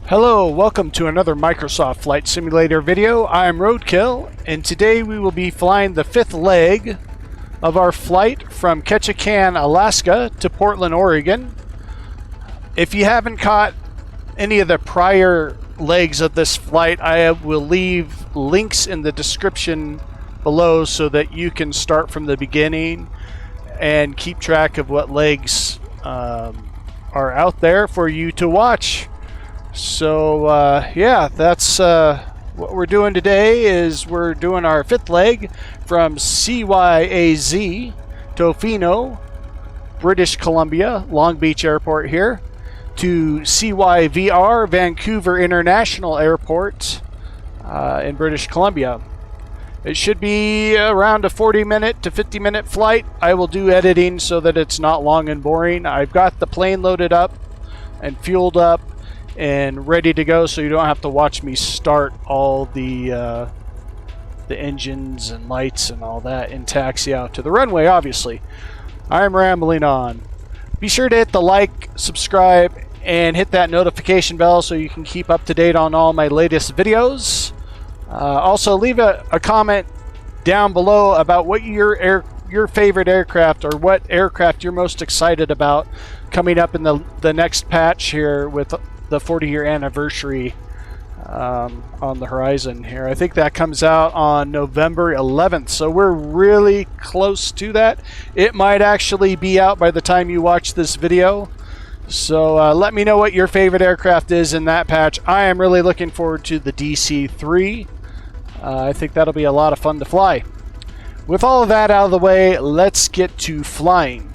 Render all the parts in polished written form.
Hello, welcome to another Microsoft Flight Simulator video. I'm Roadkill, and today we will be flying the fifth leg of our flight from Ketchikan, Alaska to Portland, Oregon. If you haven't caught any of the prior legs of this flight, I will leave links in the description below so that you can start from the beginning and keep track of what legs are out there for you to watch. So yeah, that's what we're doing today. Is we're doing our fifth leg from CYAZ, Toffino, British Columbia, Long Beach Airport here, to CYVR, Vancouver International Airport in British Columbia. It should be around a 40-minute to 50-minute flight. I will do editing so that it's not long and boring. I've got the plane loaded up and fueled up and ready to go, so you don't have to watch me start all the engines and lights and all that and taxi out to the runway. Obviously, I'm rambling on. Be sure to hit the like, subscribe, and hit that notification bell so you can keep up to date on all my latest videos. Also, leave a comment down below about what your favorite aircraft, or what aircraft you're most excited about coming up in the next patch here with the 40-year anniversary on the horizon here. I think that comes out on November 11th, so we're really close to that. It might actually be out by the time you watch this video. So let me know what your favorite aircraft is in that patch. I am really looking forward to the DC-3. I think that'll be a lot of fun to fly. With all of that out of the way, let's get to flying.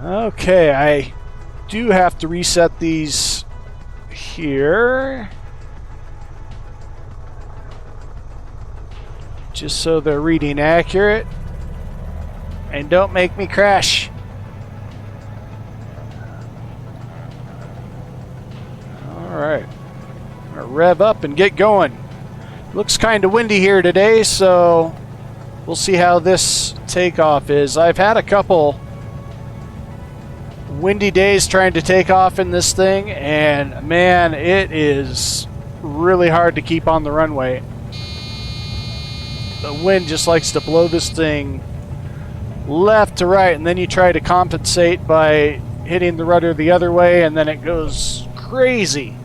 Okay, I do have to reset these here, just so they're reading accurate and don't make me crash. Alright, I'm gonna rev up and get going. Looks kind of windy here today, so we'll see how this takeoff is. I've had a couple windy days trying to take off in this thing, and man, it is really hard to keep on the runway. The wind just likes to blow this thing left to right, and then you try to compensate by hitting the rudder the other way, and then it goes crazy.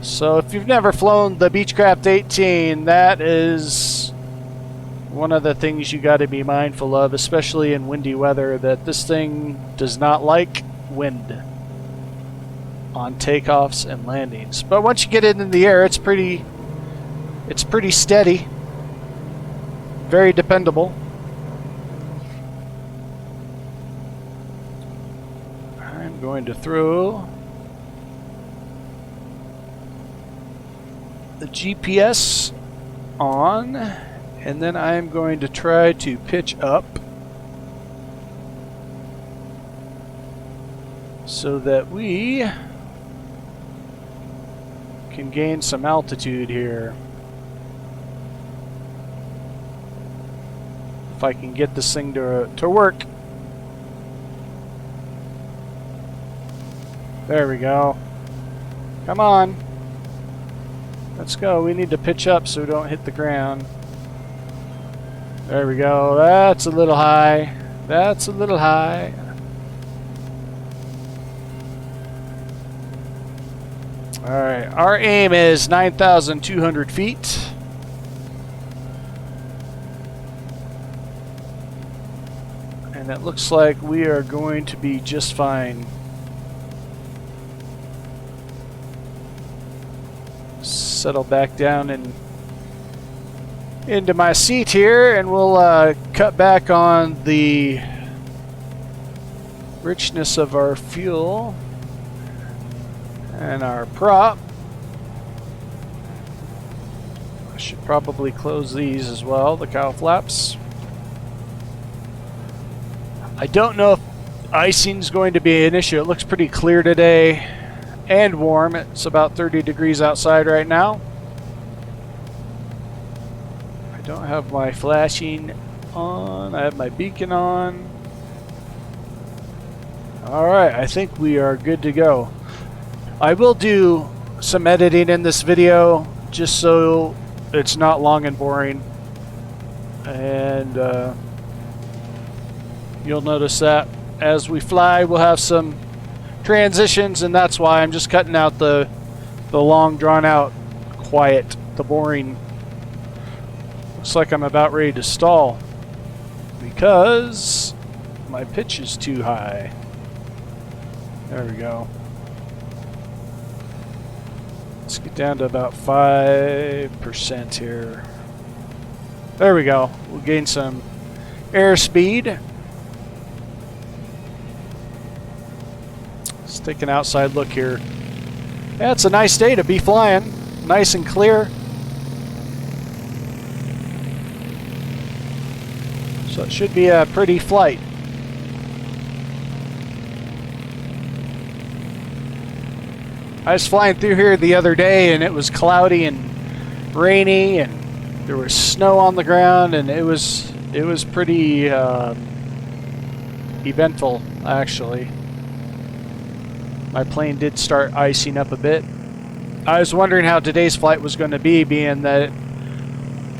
So if you've never flown the Beechcraft 18, that is one of the things you got to be mindful of, especially in windy weather, that this thing does not like wind on takeoffs and landings. But once you get it in the air, it's pretty steady, very dependable. I'm going to throw the GPS on, and then I'm going to try to pitch up so that we can gain some altitude here. If I can get this thing to work. There we go. Come on. Let's go. We need to pitch up so we don't hit the ground. There we go. That's a little high. That's a little high. Alright, our aim is 9,200 feet. And it looks like we are going to be just fine. Settle back down and into my seat here, and we'll cut back on the richness of our fuel. And our prop. I should probably close these as well, the cowl flaps. I don't know if icing is going to be an issue. It looks pretty clear today and warm. It's about 30 degrees outside right now. I don't have my flashing on. I have my beacon on. Alright, I think we are good to go. I will do some editing in this video just so it's not long and boring. And you'll notice that as we fly, we'll have some transitions, and that's why I'm just cutting out the long, drawn-out, quiet, the boring. Looks like I'm about ready to stall because my pitch is too high. There we go. Let's get down to about 5% here. There we go. We'll gain some airspeed. Let's take an outside look here. Yeah, it's a nice day to be flying. Nice and clear. So it should be a pretty flight. I was flying through here the other day and it was cloudy and rainy and there was snow on the ground, and it was pretty eventful actually. My plane did start icing up a bit. I was wondering how today's flight was going to be, being that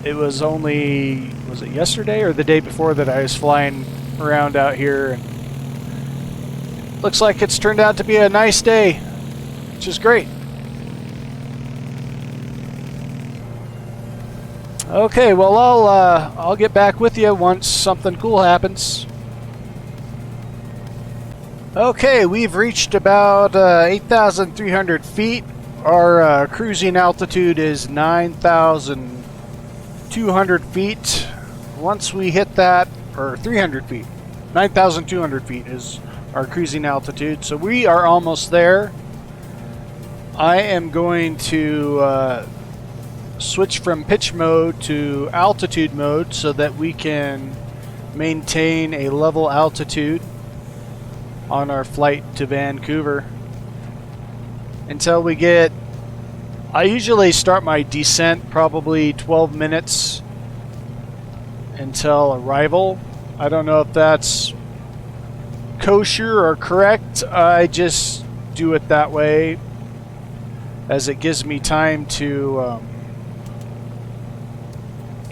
it was only, was it yesterday or the day before that I was flying around out here. And looks like it's turned out to be a nice day, which is great. Okay, well I'll get back with you once something cool happens. Okay, we've reached about 8,300 feet. Our cruising altitude is 9,200 feet. Once we hit that, or 300 feet, 9,200 feet is our cruising altitude. So we are almost there. I am going to switch from pitch mode to altitude mode so that we can maintain a level altitude on our flight to Vancouver until we get, I usually start my descent probably 12 minutes until arrival. I don't know if that's kosher or correct. I just do it that way as it gives me time to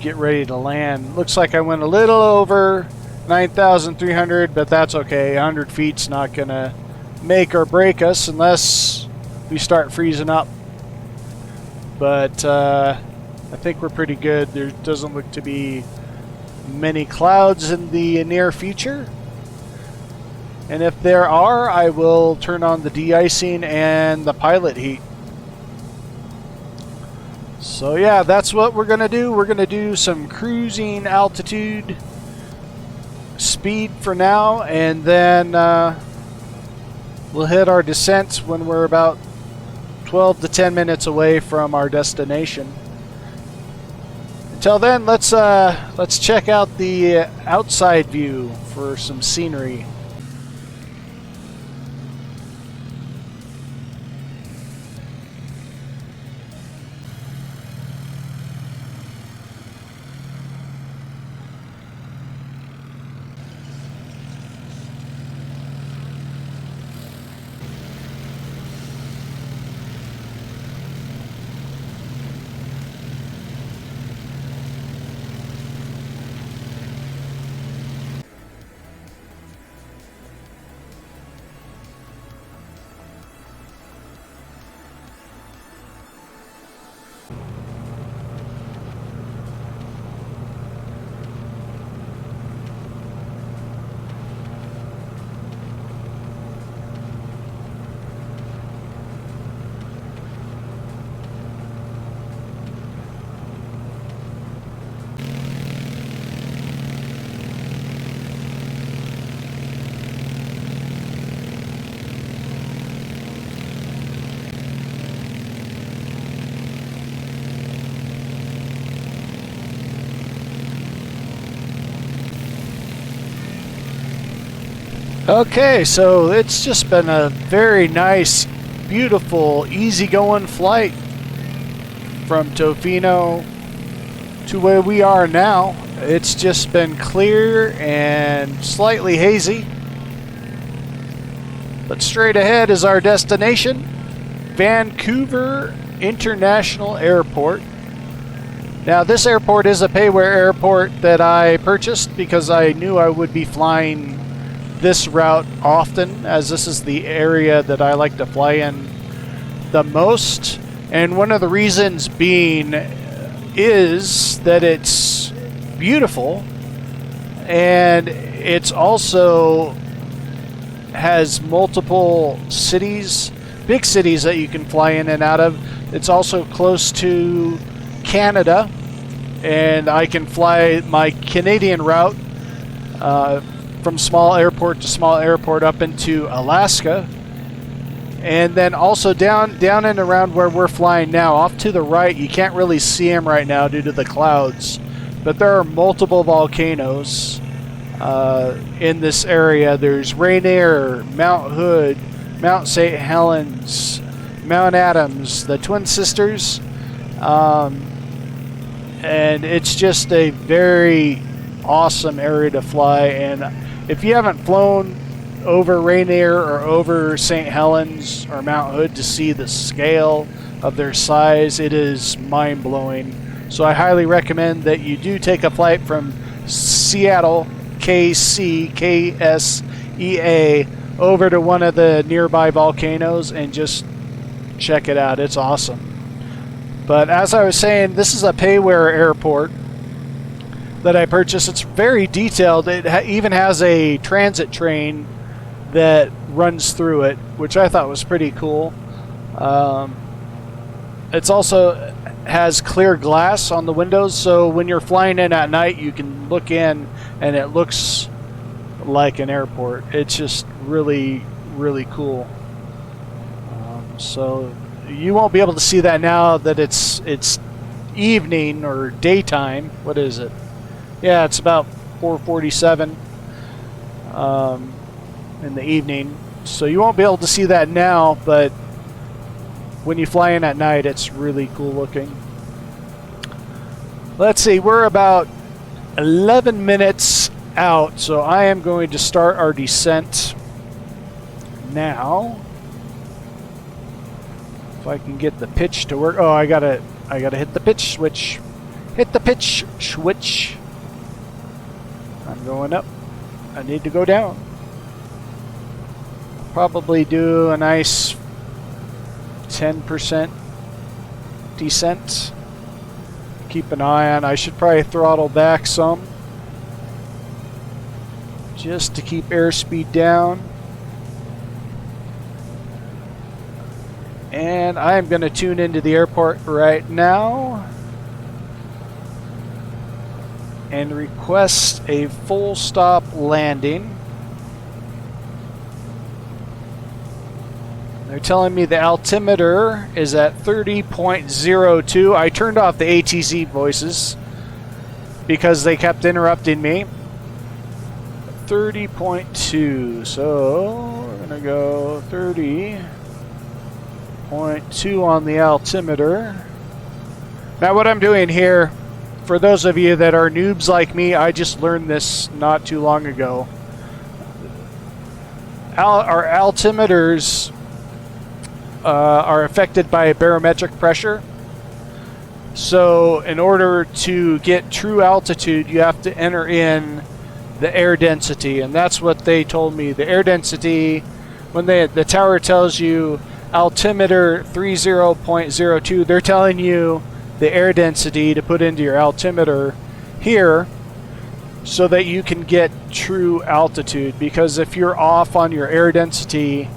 get ready to land. Looks like I went a little over 9,300, but that's okay. 100 feet's not gonna make or break us unless we start freezing up. But I think we're pretty good. There doesn't look to be many clouds in the near future. And if there are, I will turn on the de-icing and the pilot heat. So yeah, that's what we're gonna do. We're gonna do some cruising altitude speed for now, and then we'll hit our descent when we're about 12 to 10 minutes away from our destination. Until then, let's check out the outside view for some scenery. Okay, so it's just been a very nice, beautiful, easygoing flight from Toffino to where we are now. It's just been clear and slightly hazy. But straight ahead is our destination, Vancouver International Airport. Now this airport is a payware airport that I purchased because I knew I would be flying this route often, as this is the area that I like to fly in the most. And one of the reasons being is that it's beautiful, and it's also has multiple cities, big cities that you can fly in and out of. It's also close to Canada, and I can fly my Canadian route from small airport to small airport up into Alaska. And then also down and around where we're flying now, off to the right, you can't really see them right now due to the clouds, but there are multiple volcanoes in this area. There's Rainier, Mount Hood, Mount St. Helens, Mount Adams, the Twin Sisters, and it's just a very awesome area to fly. And if you haven't flown over Rainier or over St. Helens or Mount Hood to see the scale of their size, it is mind-blowing. So I highly recommend that you do take a flight from Seattle, KSEA, over to one of the nearby volcanoes and just check it out. It's awesome. But as I was saying, this is a payware airport that I purchased. It's very detailed. It even has a transit train that runs through it, which I thought was pretty cool. It's also has clear glass on the windows, so when you're flying in at night, you can look in and it looks like an airport. It's just really, really cool. So you won't be able to see that now that it's evening or daytime. What is it? Yeah, it's about 4:47 in the evening. So you won't be able to see that now, but when you fly in at night, it's really cool looking. Let's see, we're about 11 minutes out, so I am going to start our descent now. If I can get the pitch to work. Oh, I gotta hit the pitch switch. Hit the pitch switch. I'm going up. I need to go down. Probably do a nice 10% descent. Keep an eye on. I should probably throttle back some just to keep airspeed down. And I'm going to tune into the airport right now and request a full stop landing. They're telling me the altimeter is at 30.02. I turned off the ATZ voices because they kept interrupting me. 30.2. So we're going to go 30.2 on the altimeter. Now what I'm doing here, for those of you that are noobs like me, I just learned this not too long ago. Our altimeters are affected by barometric pressure. So in order to get true altitude, you have to enter in the air density, and that's what they told me. The air density, when the tower tells you altimeter 30.02, they're telling you the air density to put into your altimeter here so that you can get true altitude, because if you're off on your air density,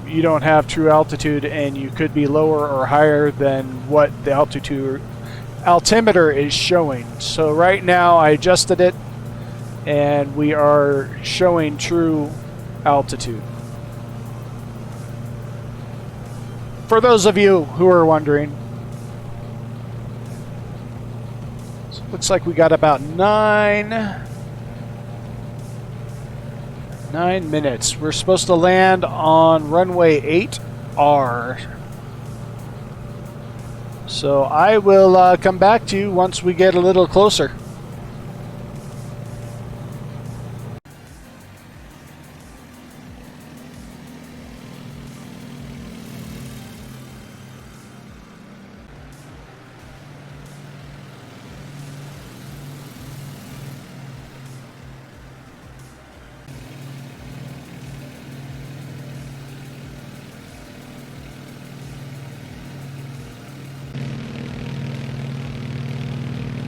you don't have true altitude, and you could be lower or higher than what the altimeter is showing. So right now I adjusted it and we are showing true altitude. For those of you who are wondering, so looks like we got about 9 9 minutes. We're supposed to land on runway 8R. So I will come back to you once we get a little closer.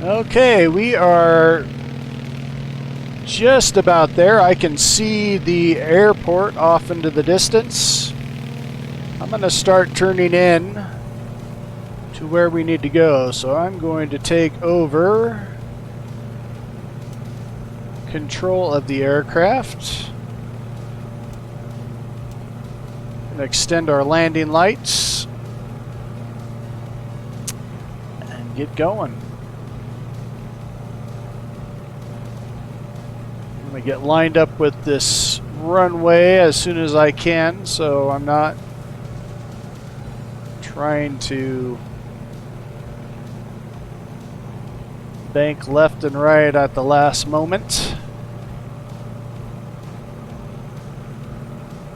Okay, we are just about there. I can see the airport off into the distance. I'm going to start turning in to where we need to go. So I'm going to take over control of the aircraft and extend our landing lights and get going. I'm going to get lined up with this runway as soon as I can, so I'm not trying to bank left and right at the last moment.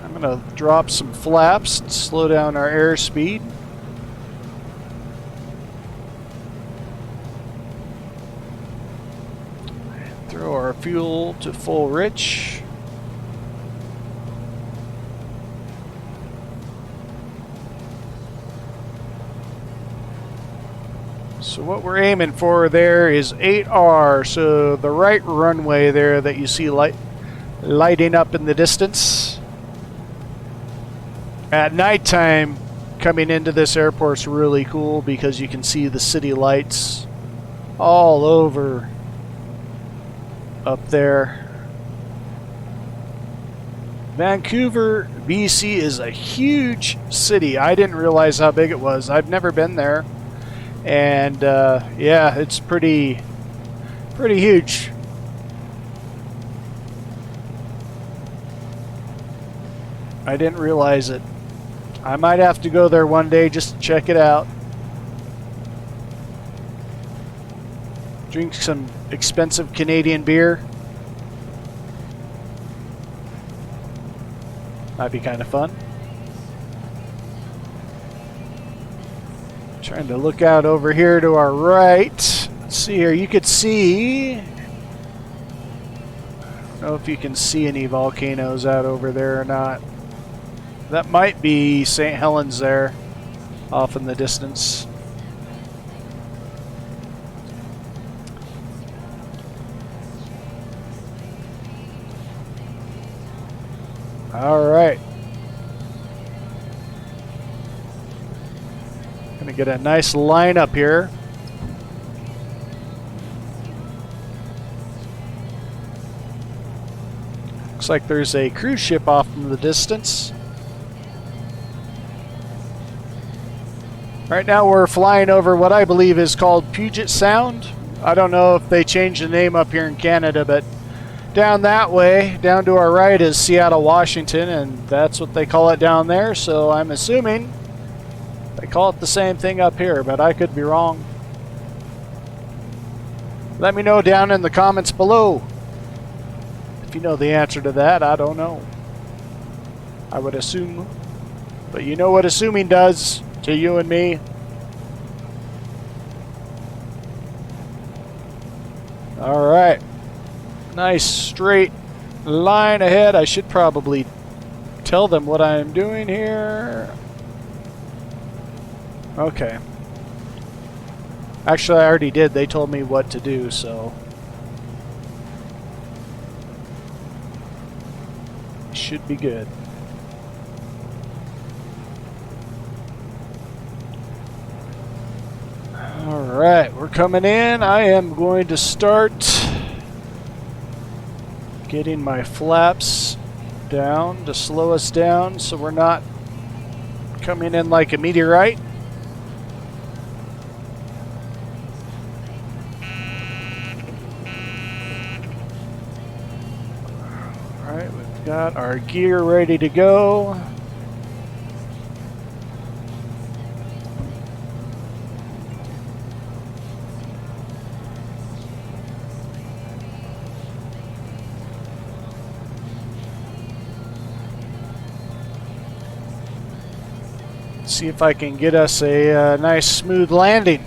I'm going to drop some flaps and slow down our airspeed. Throw our fuel to full rich. So what we're aiming for there is 8R, so the right runway there that you see lighting up in the distance. At nighttime, coming into this airport's really cool because you can see the city lights all over up there. Vancouver, BC is a huge city. I didn't realize how big it was. I've never been there. And yeah, it's pretty huge. I didn't realize it. I might have to go there one day just to check it out. Drink some expensive Canadian beer. Might be kind of fun. Trying to look out over here to our right. Let's see here. You could see... I don't know if you can see any volcanoes out over there or not. That might be St. Helens there, off in the distance. All right. Gonna get a nice line up here. Looks like there's a cruise ship off in the distance. Right now we're flying over what I believe is called Puget Sound. I don't know if they changed the name up here in Canada, but down that way, down to our right, is Seattle, Washington, and that's what they call it down there, so I'm assuming they call it the same thing up here, but I could be wrong. Let me know down in the comments below if you know the answer to that. I don't know. I would assume, but you know what assuming does to you and me. All right. Nice straight line ahead. I should probably tell them what I'm doing here. Okay. Actually, I already did. They told me what to do, so should be good. All right, we're coming in. I am going to start getting my flaps down to slow us down so we're not coming in like a meteorite. Alright, we've Got our gear ready to go. See if I can get us a nice smooth landing.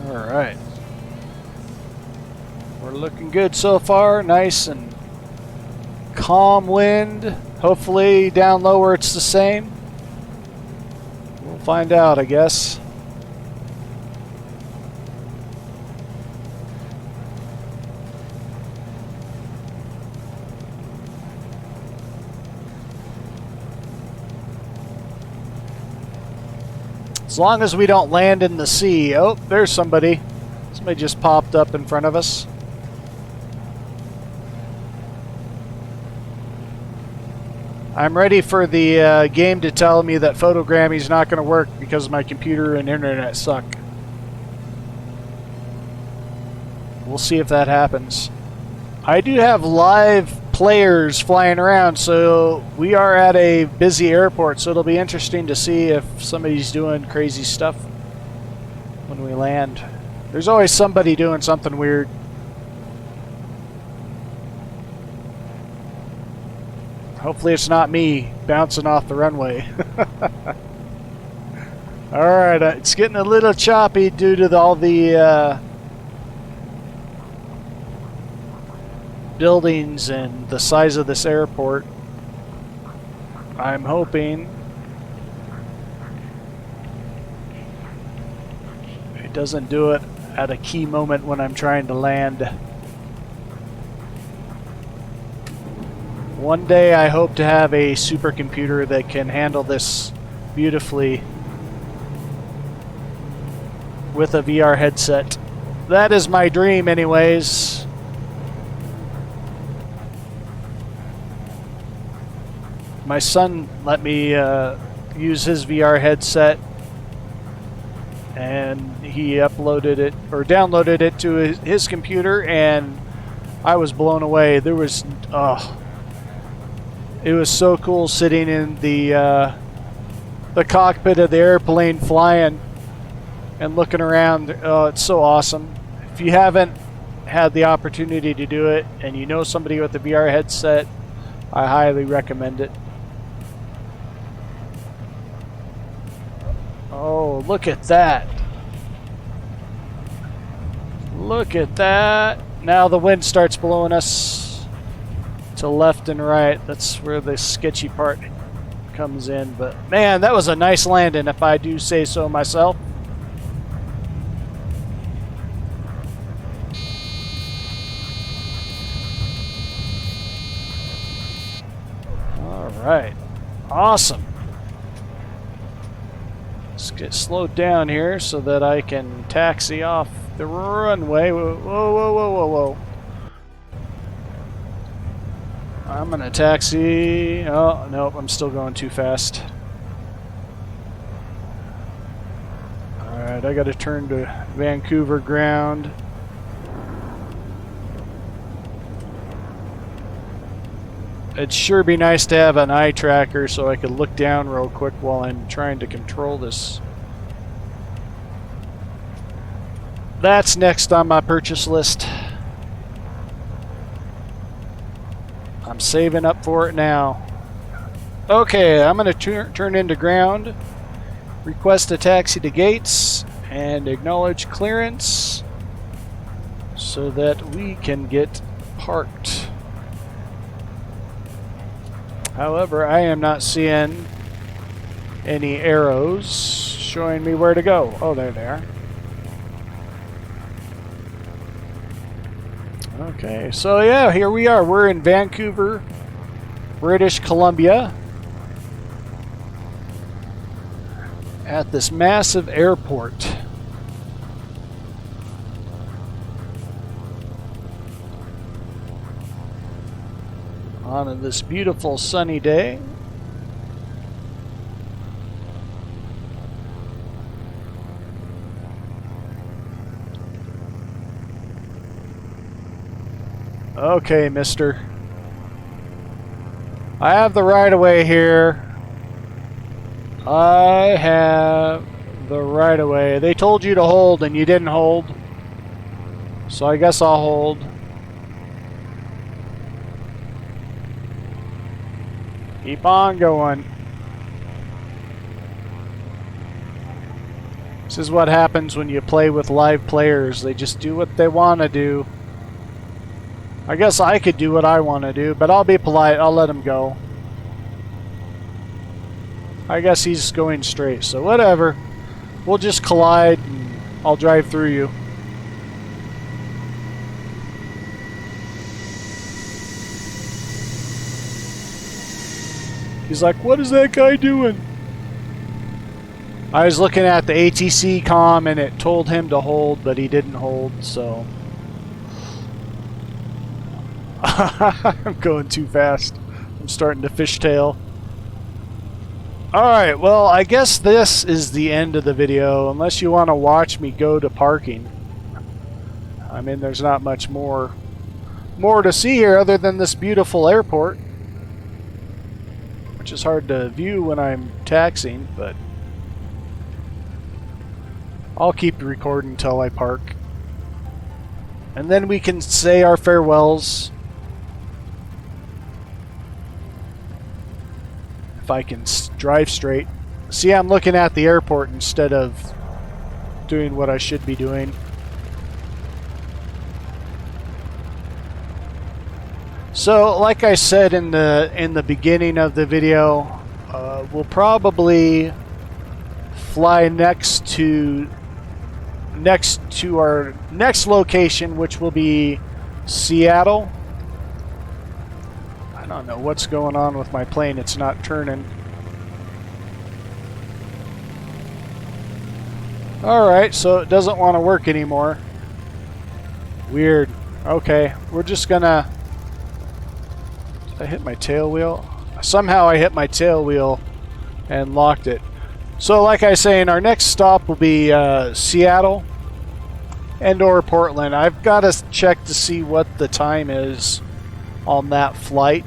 All right. We're looking good so far. Nice and calm wind. Hopefully down lower it's the same. We'll find out, I guess. As long as we don't land in the sea. Oh, there's somebody. Somebody just popped up in front of us. I'm ready for the game to tell me that photogramming is not going to work because my computer and internet suck. We'll see if that happens. I do have live players flying around, so we are at a busy airport, so it'll be interesting to see if somebody's doing crazy stuff when we land. There's always somebody doing something weird. Hopefully it's not me bouncing off the runway. Alright, it's getting a little choppy due to all the buildings and the size of this airport. I'm hoping it doesn't do it at a key moment when I'm trying to land. One day I hope to have a supercomputer that can handle this beautifully with a VR headset. That is my dream anyways. My son let me use his VR headset, and he uploaded it or downloaded it to his computer, and I was blown away. There was it was so cool sitting in the cockpit of the airplane flying and looking around. Oh, it's so awesome. If you haven't had the opportunity to do it and you know somebody with a VR headset, I highly recommend it. Oh, look at that. Look at that. Now the wind starts blowing us to left and right. That's where the sketchy part comes in. But man, that was a nice landing, if I do say so myself. All right, awesome. Let's get slowed down here so that I can taxi off the runway. Whoa, whoa, whoa, whoa, whoa, whoa. I'm gonna taxi. Oh, nope, I'm still going too fast. Alright, I gotta turn to Vancouver ground. It'd sure be nice to have an eye tracker so I could look down real quick while I'm trying to control this. That's next on my purchase list. I'm saving up for it now. Okay, I'm going to turn into ground, request a taxi to gates, and acknowledge clearance so that we can get parked. However, I am not seeing any arrows showing me where to go. Oh, there they are. Okay, so yeah, here we are. We're in Vancouver, British Columbia, at this massive airport. on this beautiful sunny day. Okay, mister. I have the right-of-way here. I have the right-of-way. They told you to hold and you didn't hold. So I guess I'll hold. Keep on going. This is what happens when you play with live players. They just do what they want to do. I guess I could do what I want to do, but I'll be polite. I'll let him go. I guess he's going straight, so whatever. We'll just collide and I'll drive through you. He's like, what is that guy doing? I was looking at the ATC comm and it told him to hold, but he didn't hold, so... I'm going too fast. I'm starting to fishtail. Alright, well, I guess this is the end of the video, unless you want to watch me go to parking. I mean, there's not much more to see here other than this beautiful airport, which is hard to view when I'm taxiing, but I'll keep recording until I park. And then we can say our farewells. If I can drive straight. See, I'm looking at the airport instead of doing what I should be doing. So, like I said in the beginning of the video, we'll probably fly next to our next location, which will be Seattle. I don't know what's going on with my plane. It's not turning. Alright, so it doesn't want to work anymore. Weird. Okay, we're just gonna... Did I hit my tail wheel? Somehow I hit my tail wheel and locked it. So like I was saying, our next stop will be Seattle and or Portland. I've got to check to see what the time is on that flight.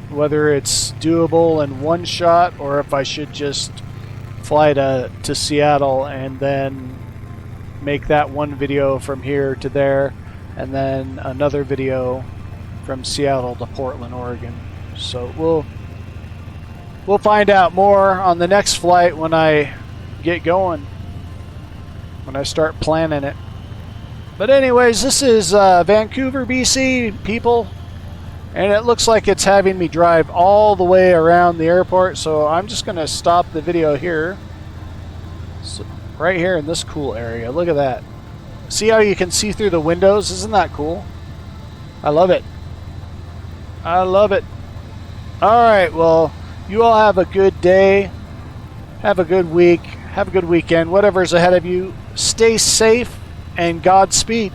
Whether it's doable in one shot or if I should just fly to Seattle and then make that one video from here to there and then another video from Seattle to Portland, Oregon. So we'll find out more on the next flight when I get going, when I start planning it. But anyways, this is Vancouver BC, people. And it looks like it's having me drive all the way around the airport, so I'm just going to stop the video here. So, right here in this cool area. Look at that. See how you can see through the windows? Isn't that cool? I love it. I love it. Alright, well, you all have a good day. Have a good week. Have a good weekend. Whatever's ahead of you. Stay safe and Godspeed.